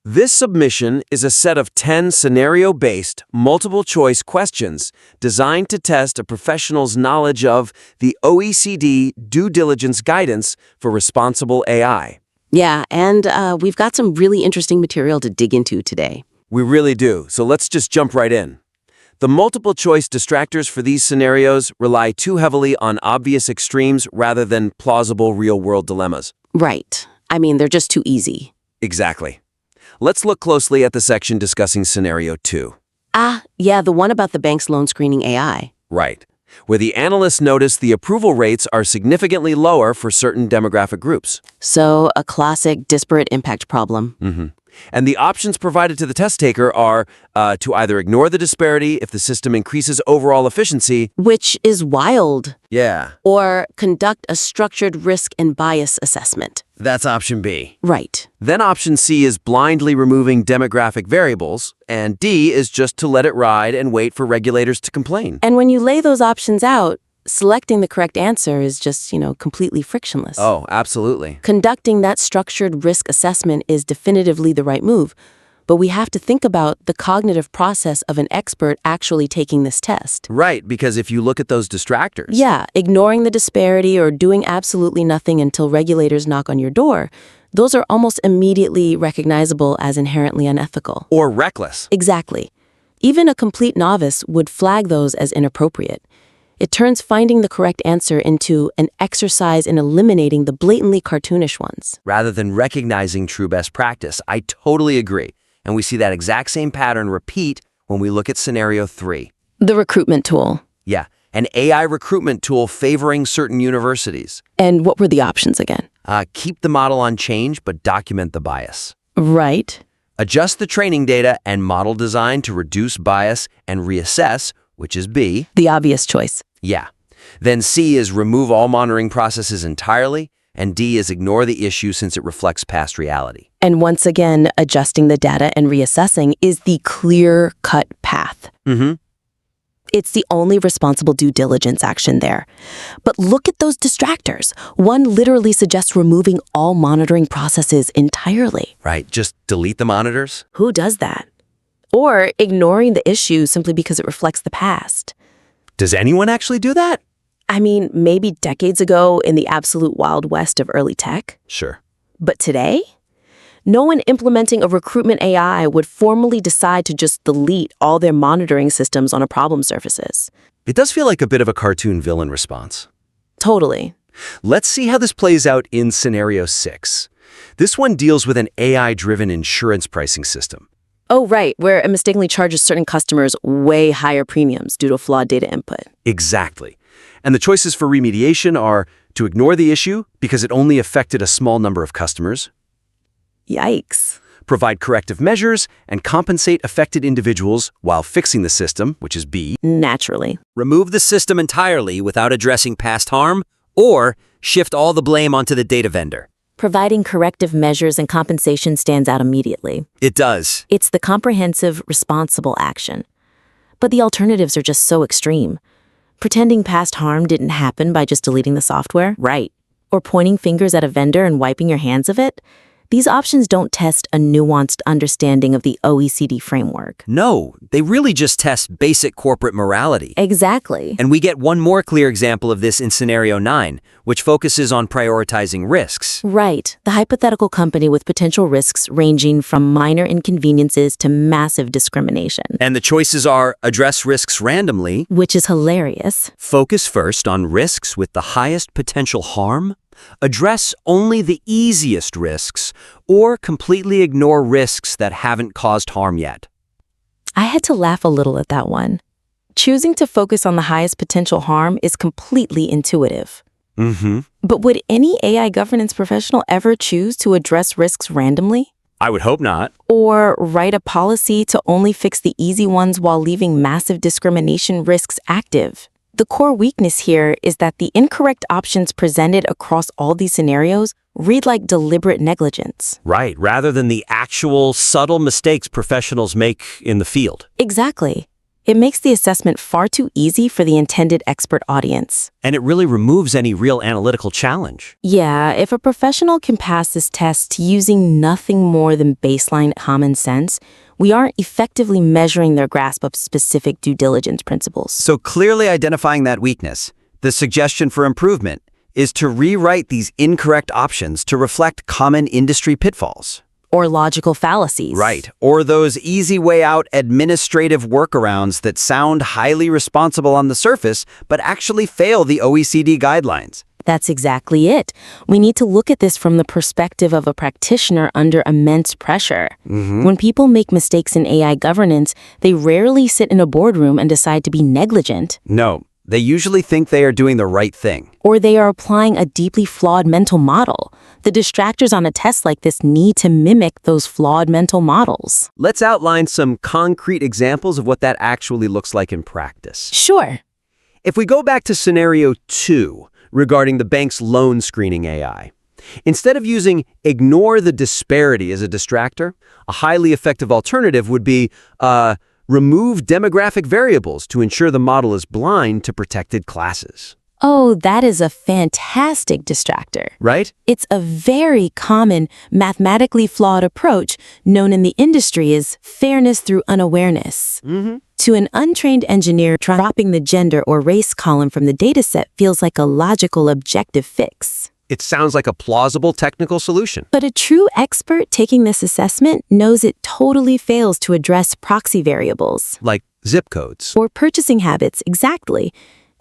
This submission is a set of 10 scenario-based, multiple-choice questions designed to test a professional's knowledge of the OECD Due Diligence Guidance for Responsible AI. Yeah, and we've got some really interesting material to dig into today. We really do, so let's just jump right in. The multiple-choice distractors for these scenarios rely too heavily on obvious extremes rather than plausible real-world dilemmas. Right. I mean, they're just too easy. Exactly. Let's look closely at the section discussing Scenario 2. Yeah, the one about the bank's loan screening AI. Right, where the analysts notice the approval rates are significantly lower for certain demographic groups. So, a classic disparate impact problem. And the options provided to the test taker are to either ignore the disparity if the system increases overall efficiency. Which is wild. Yeah. Or conduct a structured risk and bias assessment. That's option B. Right. Then option C is blindly removing demographic variables, and D is just to let it ride and wait for regulators to complain. And when you lay those options out, selecting the correct answer is just, completely frictionless. Oh, absolutely. Conducting that structured risk assessment is definitively the right move, but we have to think about the cognitive process of an expert actually taking this test. Right, because if you look at those distractors. Yeah, ignoring the disparity or doing absolutely nothing until regulators knock on your door, those are almost immediately recognizable as inherently unethical. Or reckless. Exactly. Even a complete novice would flag those as inappropriate. It turns finding the correct answer into an exercise in eliminating the blatantly cartoonish ones. Rather than recognizing true best practice. I totally agree. And we see that exact same pattern repeat when we look at Scenario 3. The recruitment tool. Yeah, an AI recruitment tool favoring certain universities. And what were the options again? Keep the model unchanged, but document the bias. Right. Adjust the training data and model design to reduce bias and reassess, which is B. The obvious choice. Yeah. Then C is remove all monitoring processes entirely, and D is ignore the issue since it reflects past reality. And once again, adjusting the data and reassessing is the clear-cut path. It's the only responsible due diligence action there. But look at those distractors. One literally suggests removing all monitoring processes entirely. Right, just delete the monitors? Who does that? Or ignoring the issue simply because it reflects the past. Does anyone actually do that? I mean, maybe decades ago in the absolute Wild West of early tech. Sure. But today? No one implementing a recruitment AI would formally decide to just delete all their monitoring systems on a problem surfaces. It does feel like a bit of a cartoon villain response. Totally. Let's see how this plays out in Scenario 6. This one deals with an AI-driven insurance pricing system. Oh, right, where it mistakenly charges certain customers way higher premiums due to flawed data input. Exactly. And the choices for remediation are to ignore the issue because it only affected a small number of customers, Yikes. provide corrective measures, and compensate affected individuals while fixing the system, which is B, Naturally. remove the system entirely without addressing past harm, or shift all the blame onto the data vendor. Providing corrective measures and compensation stands out immediately. It does. It's the comprehensive, responsible action. But the alternatives are just so extreme. Pretending past harm didn't happen by just deleting the software, right? Or pointing fingers at a vendor and wiping your hands of it. These options don't test a nuanced understanding of the OECD framework. No, they really just test basic corporate morality. Exactly. And we get one more clear example of this in Scenario 9, which focuses on prioritizing risks. Right. The hypothetical company with potential risks ranging from minor inconveniences to massive discrimination. And the choices are address risks randomly, Which is hilarious. focus first on risks with the highest potential harm, address only the easiest risks, or completely ignore risks that haven't caused harm yet. I had to laugh a little at that one. Choosing to focus on the highest potential harm is completely intuitive. But would any AI governance professional ever choose to address risks randomly? I would hope not. Or write a policy to only fix the easy ones while leaving massive discrimination risks active? The core weakness here is that the incorrect options presented across all these scenarios read like deliberate negligence. Right, rather than the actual subtle mistakes professionals make in the field. Exactly. It makes the assessment far too easy for the intended expert audience. And it really removes any real analytical challenge. Yeah, if a professional can pass this test using nothing more than baseline common sense, we aren't effectively measuring their grasp of specific due diligence principles. So clearly identifying that weakness, the suggestion for improvement is to rewrite these incorrect options to reflect common industry pitfalls. Or logical fallacies. Right. Or those easy way out administrative workarounds that sound highly responsible on the surface, but actually fail the OECD guidelines. That's exactly it. We need to look at this from the perspective of a practitioner under immense pressure. When people make mistakes in AI governance, they rarely sit in a boardroom and decide to be negligent. No, they usually think they are doing the right thing. Or they are applying a deeply flawed mental model. The distractors on a test like this need to mimic those flawed mental models. Let's outline some concrete examples of what that actually looks like in practice. Sure. If we go back to scenario 2 regarding the bank's loan screening AI, instead of using ignore the disparity as a distractor, a highly effective alternative would be remove demographic variables to ensure the model is blind to protected classes. Oh, that is a fantastic distractor. Right? It's a very common, mathematically flawed approach known in the industry as fairness through unawareness. To an untrained engineer, dropping the gender or race column from the dataset feels like a logical, objective fix. It sounds like a plausible technical solution. But a true expert taking this assessment knows it totally fails to address proxy variables. Like zip codes. Or purchasing habits, exactly.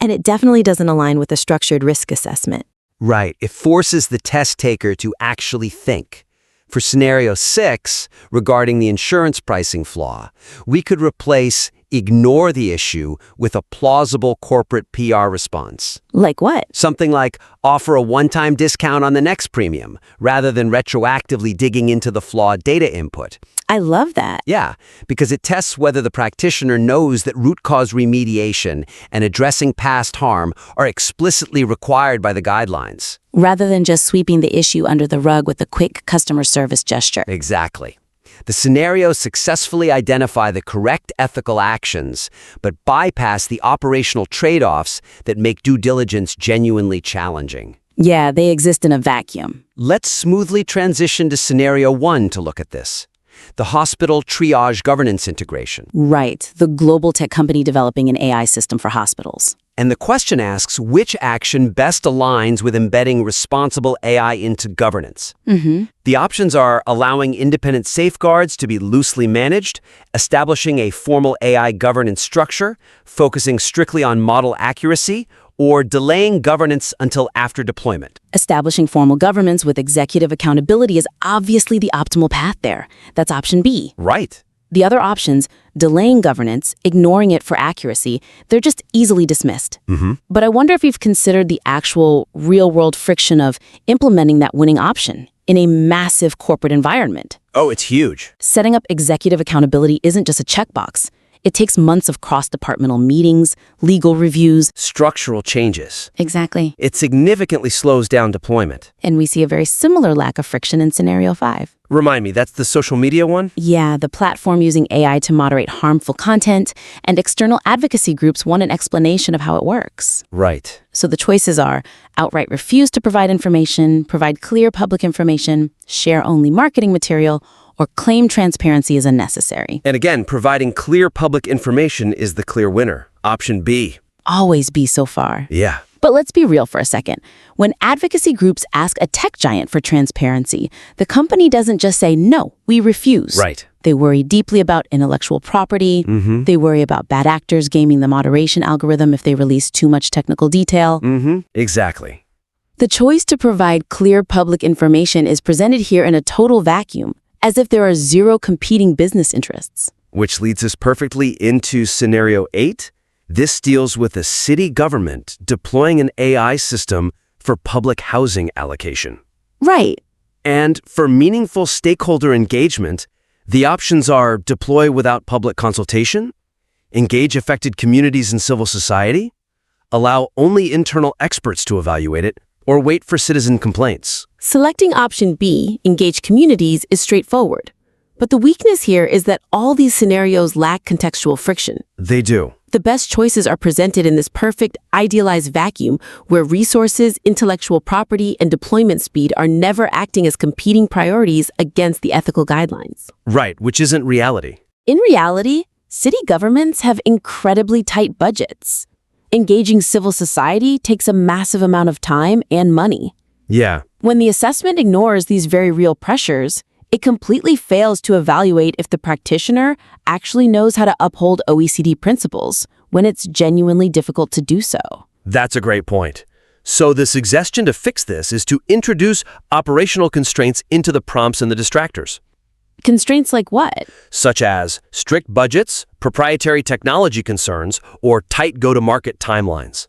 And it definitely doesn't align with a structured risk assessment. Right. It forces the test taker to actually think. For scenario 6, regarding the insurance pricing flaw, we could replace ignore the issue with a plausible corporate PR response. Like what? Something like offer a one-time discount on the next premium, rather than retroactively digging into the flawed data input. I love that. Yeah, because it tests whether the practitioner knows that root cause remediation and addressing past harm are explicitly required by the guidelines. Rather than just sweeping the issue under the rug with a quick customer service gesture. Exactly. The scenarios successfully identify the correct ethical actions, but bypass the operational trade-offs that make due diligence genuinely challenging. Yeah, they exist in a vacuum. Let's smoothly transition to scenario 1 to look at this. The hospital triage governance integration. Right, the global tech company developing an AI system for hospitals. And the question asks which action best aligns with embedding responsible AI into governance. The options are allowing independent safeguards to be loosely managed, establishing a formal AI governance structure, focusing strictly on model accuracy, or delaying governance until after deployment. Establishing formal governance with executive accountability is obviously the optimal path there. That's option B. Right. The other options, delaying governance, ignoring it for accuracy, they're just easily dismissed. But I wonder if you've considered the actual real-world friction of implementing that winning option in a massive corporate environment. Oh, it's huge. Setting up executive accountability isn't just a checkbox. It takes months of cross-departmental meetings, legal reviews. Structural changes. Exactly. It significantly slows down deployment. And we see a very similar lack of friction in scenario 5. Remind me, that's the social media one? Yeah, the platform using AI to moderate harmful content, and external advocacy groups want an explanation of how it works. Right. So the choices are outright refuse to provide information, provide clear public information, share only marketing material, or claim transparency is unnecessary. And again, providing clear public information is the clear winner. Option B. Always be so far. Yeah. But let's be real for a second. When advocacy groups ask a tech giant for transparency, the company doesn't just say, no, we refuse. Right. They worry deeply about intellectual property. They worry about bad actors gaming the moderation algorithm if they release too much technical detail. Exactly. The choice to provide clear public information is presented here in a total vacuum, as if there are zero competing business interests. Which leads us perfectly into scenario 8. This deals with a city government deploying an AI system for public housing allocation. Right. And for meaningful stakeholder engagement, the options are deploy without public consultation, engage affected communities and civil society, allow only internal experts to evaluate it, or wait for citizen complaints. Selecting option B, engage communities, is straightforward. But the weakness here is that all these scenarios lack contextual friction. They do. The best choices are presented in this perfect, idealized vacuum where resources, intellectual property, and deployment speed are never acting as competing priorities against the ethical guidelines. Right, which isn't reality. In reality, city governments have incredibly tight budgets. Engaging civil society takes a massive amount of time and money. Yeah. When the assessment ignores these very real pressures, it completely fails to evaluate if the practitioner actually knows how to uphold OECD principles when it's genuinely difficult to do so. That's a great point. So the suggestion to fix this is to introduce operational constraints into the prompts and the distractors, Constraints like what? such as strict budgets, proprietary technology concerns, or tight go-to-market timelines.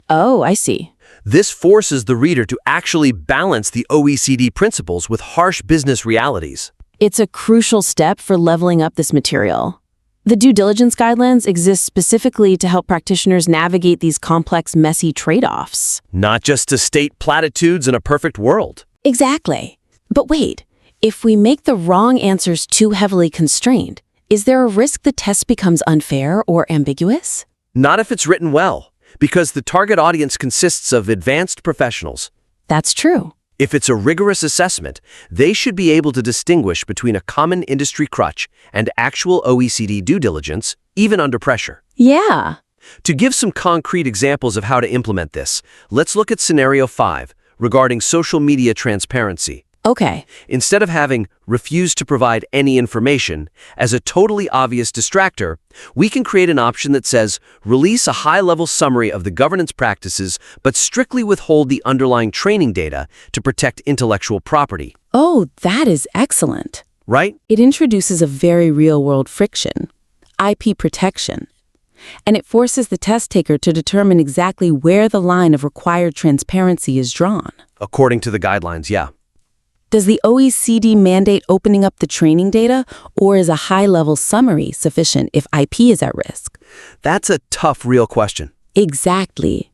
Oh, I see. This forces the reader to actually balance the OECD principles with harsh business realities. It's a crucial step for leveling up this material. The due diligence guidelines exist specifically to help practitioners navigate these complex, messy trade-offs. Not just to state platitudes in a perfect world. Exactly. But wait, if we make the wrong answers too heavily constrained, is there a risk the test becomes unfair or ambiguous? Not if it's written well, because the target audience consists of advanced professionals. That's true. If it's a rigorous assessment, they should be able to distinguish between a common industry crutch and actual OECD due diligence, even under pressure. Yeah. To give some concrete examples of how to implement this, let's look at Scenario 5 regarding social media transparency. Okay. Instead of having refused to provide any information as a totally obvious distractor, we can create an option that says release a high-level summary of the governance practices but strictly withhold the underlying training data to protect intellectual property. Oh, that is excellent. Right? It introduces a very real-world friction, IP protection, and it forces the test taker to determine exactly where the line of required transparency is drawn. According to the guidelines, yeah. Does the OECD mandate opening up the training data, or is a high-level summary sufficient if IP is at risk? That's a tough, real question. Exactly.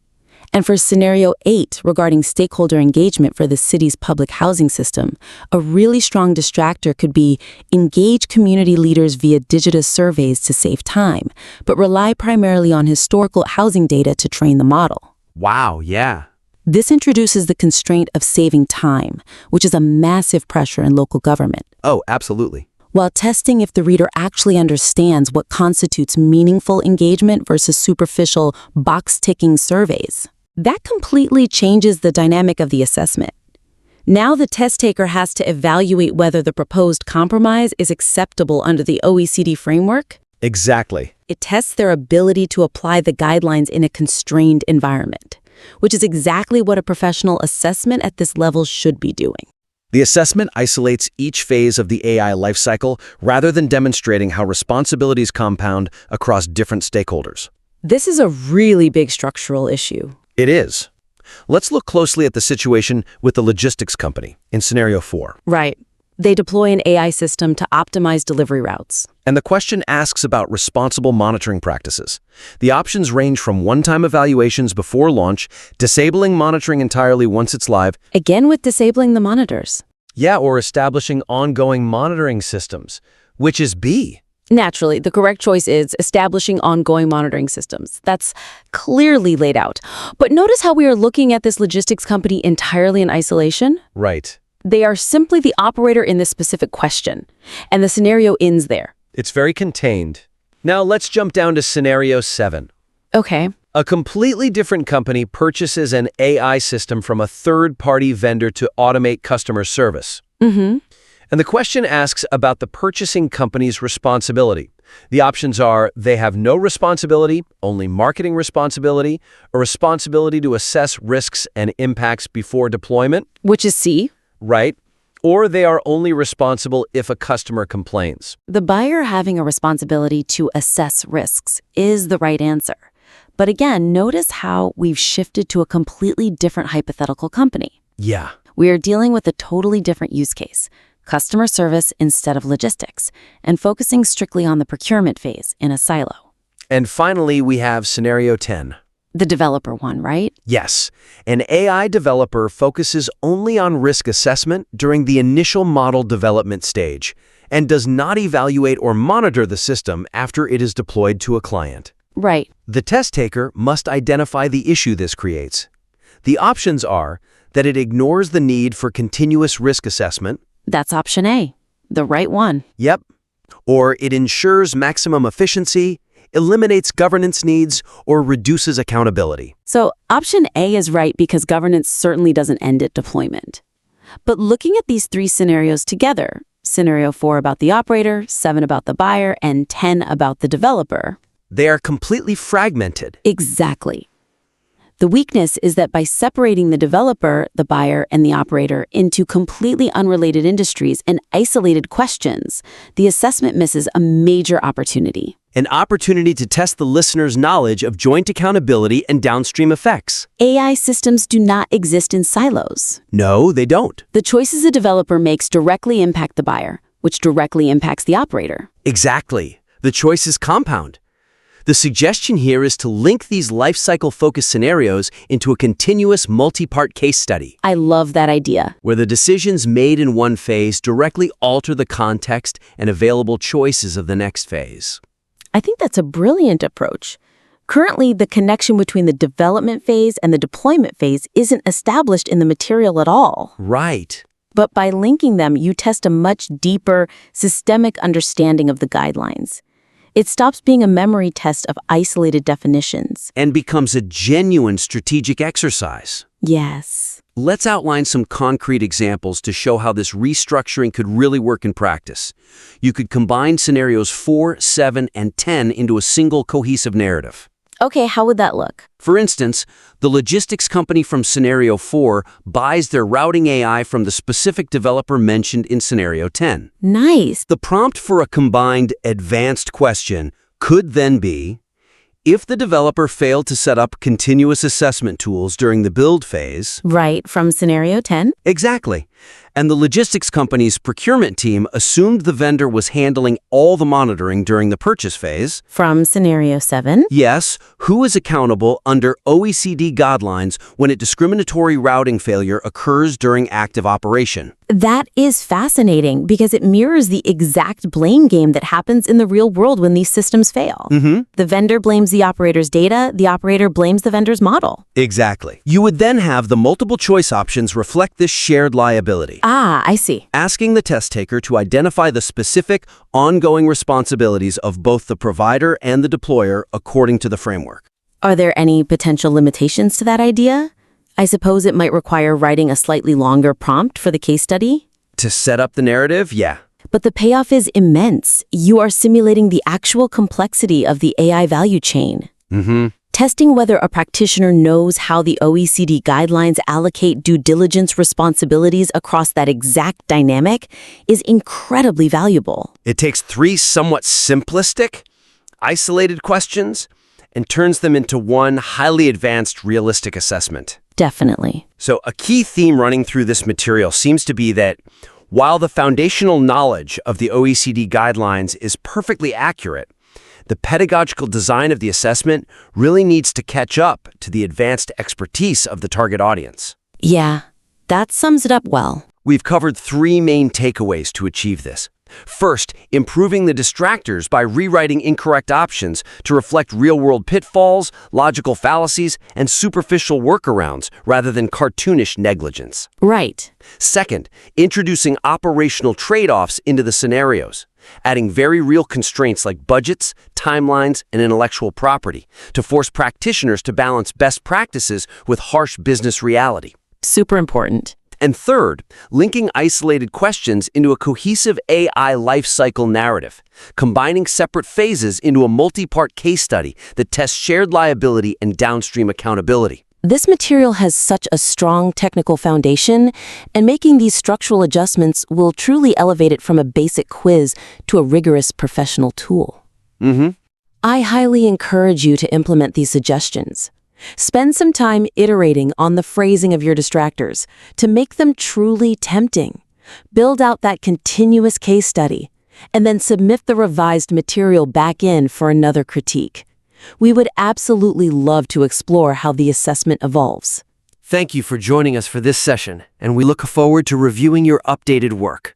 And for Scenario 8, regarding stakeholder engagement for the city's public housing system, a really strong distractor could be engage community leaders via digital surveys to save time, but rely primarily on historical housing data to train the model. Wow, yeah. This introduces the constraint of saving time, which is a massive pressure in local government, Oh, absolutely. while testing if the reader actually understands what constitutes meaningful engagement versus superficial box-ticking surveys. That completely changes the dynamic of the assessment. Now the test taker has to evaluate whether the proposed compromise is acceptable under the OECD framework. Exactly. It tests their ability to apply the guidelines in a constrained environment, which is exactly what a professional assessment at this level should be doing. The assessment isolates each phase of the AI lifecycle rather than demonstrating how responsibilities compound across different stakeholders. This is a really big structural issue. It is. Let's look closely at the situation with the logistics company in Scenario 4. Right. They deploy an AI system to optimize delivery routes. And the question asks about responsible monitoring practices. The options range from one-time evaluations before launch, disabling monitoring entirely once it's live, Again with disabling the monitors. or establishing ongoing monitoring systems, which is B. Naturally, the correct choice is establishing ongoing monitoring systems. That's clearly laid out. But notice how we are looking at this logistics company entirely in isolation? Right. They are simply the operator in this specific question, and the scenario ends there. It's very contained. Now let's jump down to Scenario 7. Okay. A completely different company purchases an AI system from a third-party vendor to automate customer service. Mm-hmm. And the question asks about the purchasing company's responsibility. The options are they have no responsibility, only marketing responsibility, a responsibility to assess risks and impacts before deployment, Which is C. right? Or they are only responsible if a customer complains. The buyer having a responsibility to assess risks is the right answer. But again, notice how we've shifted to a completely different hypothetical company. Yeah. We are dealing with a totally different use case, customer service instead of logistics, and focusing strictly on the procurement phase in a silo. And finally, we have Scenario 10. The developer one, right? Yes, an AI developer focuses only on risk assessment during the initial model development stage, and does not evaluate or monitor the system after it is deployed to a client. Right. The test taker must identify the issue this creates. The options are that it ignores the need for continuous risk assessment. That's option A, the right one. Yep. Or it ensures maximum efficiency, eliminates governance needs, or reduces accountability. So option A is right because governance certainly doesn't end at deployment. But looking at these three scenarios together, scenario 4 about the operator, 7 about the buyer, and 10 about the developer. They are completely fragmented. Exactly. The weakness is that by separating the developer, the buyer, and the operator into completely unrelated industries and isolated questions, the assessment misses a major opportunity. An opportunity to test the listener's knowledge of joint accountability and downstream effects. AI systems do not exist in silos. No, they don't. The choices a developer makes directly impact the buyer, which directly impacts the operator. Exactly. The choice is compound. The suggestion here is to link these lifecycle-focused scenarios into a continuous multi-part case study, I love that idea. where the decisions made in one phase directly alter the context and available choices of the next phase. I think that's a brilliant approach. Currently, the connection between the development phase and the deployment phase isn't established in the material at all. Right. But by linking them, you test a much deeper, systemic understanding of the guidelines. It stops being a memory test of isolated definitions. And becomes a genuine strategic exercise. Yes. Let's outline some concrete examples to show how this restructuring could really work in practice. You could combine scenarios 4, 7, and 10 into a single cohesive narrative. Okay, how would that look? For instance, the logistics company from scenario 4 buys their routing AI from the specific developer mentioned in scenario 10. Nice. The prompt for a combined advanced question could then be, if the developer failed to set up continuous assessment tools during the build phase. Right, from scenario 10? Exactly. And the logistics company's procurement team assumed the vendor was handling all the monitoring during the purchase phase. From scenario 7? Yes, who is accountable under OECD guidelines when a discriminatory routing failure occurs during active operation? That is fascinating because it mirrors the exact blame game that happens in the real world when these systems fail. The vendor blames the operator's data, the operator blames the vendor's model. Exactly. You would then have the multiple choice options reflect this shared liability, Ah, I see. asking the test taker to identify the specific, ongoing responsibilities of both the provider and the deployer according to the framework. Are there any potential limitations to that idea? I suppose it might require writing a slightly longer prompt for the case study? To set up the narrative, yeah. But the payoff is immense. You are simulating the actual complexity of the AI value chain. Testing whether a practitioner knows how the OECD guidelines allocate due diligence responsibilities across that exact dynamic is incredibly valuable. It takes 3 somewhat simplistic, isolated questions and turns them into one highly advanced, realistic assessment. Definitely. So a key theme running through this material seems to be that while the foundational knowledge of the OECD guidelines is perfectly accurate, the pedagogical design of the assessment really needs to catch up to the advanced expertise of the target audience. Yeah, that sums it up well. We've covered 3 main takeaways to achieve this. First, improving the distractors by rewriting incorrect options to reflect real-world pitfalls, logical fallacies, and superficial workarounds rather than cartoonish negligence. Right. Second, introducing operational trade-offs into the scenarios, adding very real constraints like budgets, timelines, and intellectual property to force practitioners to balance best practices with harsh business reality. Super important. And third, linking isolated questions into a cohesive AI lifecycle narrative, combining separate phases into a multi-part case study that tests shared liability and downstream accountability. This material has such a strong technical foundation, and making these structural adjustments will truly elevate it from a basic quiz to a rigorous professional tool. I highly encourage you to implement these suggestions. Spend some time iterating on the phrasing of your distractors to make them truly tempting. Build out that continuous case study, and then submit the revised material back in for another critique. We would absolutely love to explore how the assessment evolves. Thank you for joining us for this session, and we look forward to reviewing your updated work.